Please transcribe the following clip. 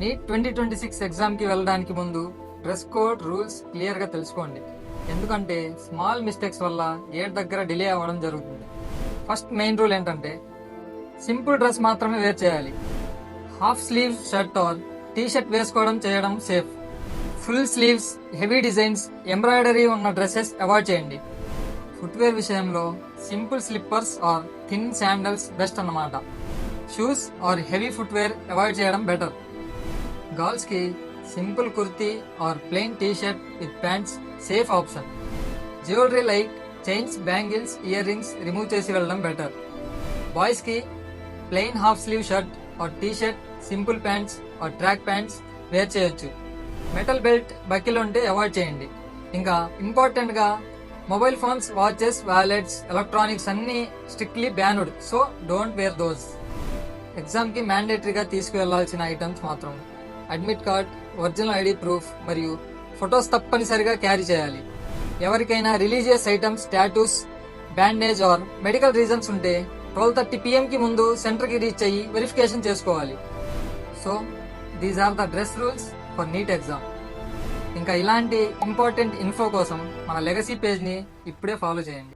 Neat 2026 ఎగ్జామ్కి వెళ్ళడానికి ముందు డ్రెస్ కోడ్ రూల్స్ క్లియర్గా తెలుసుకోండి. ఎందుకంటే స్మాల్ మిస్టేక్స్ వల్ల గేట్ దగ్గర డిలే అవ్వడం జరుగుతుంది. ఫస్ట్ మెయిన్ రూల్ ఏంటంటే సింపుల్ డ్రెస్ మాత్రమే వేర్ చేయాలి. Half sleeve shirt or T shirt వేసుకోవడం చేయడం safe. Full sleeves, heavy designs, embroidery ఉన్న డ్రెస్సెస్ అవాయిడ్ చేయండి. ఫుట్వేర్ విషయంలో simple slippers or thin sandals best అన్నమాట. Shoes or heavy footwear avoid చేయడం బెటర్. గర్ల్స్ కి simple kurti or plain T shirt with pants safe option. Jewellery like chains, bangles, ear rings remove చేసి వెళ్ళడం better. Boys కి plain half sleeve shirt or T shirt, simple pants or track pants wear చేయొచ్చు. Metal belt, buckle ఉంటే avoid చేయండి. ఇంకా important గా mobile phones, watches, wallets, electronics అన్ని strictly banned, so don't wear those. Exam కి మ్యాండేటరీగా తీసుకువెళ్లాల్సిన ఐటమ్స్ మాత్రం admit card, original ID proof మరియు ఫొటోస్ తప్పనిసరిగా క్యారీ చేయాలి. ఎవరికైనా religious items, tattoos, bandage or medical reasons ఉంటే 12:30 PM కి ముందు సెంటర్ కి రీచ్ అయ్యి వెరిఫికేషన్ చేసుకోవాలి. So these are the dress rules for NEET exam. ఇంకా ఇలాంటి ఇంపార్టెంట్ ఇన్ఫో కోసం మన లెగసీ పేజ్ ని ఇప్పుడే ఫాలో చేయండి.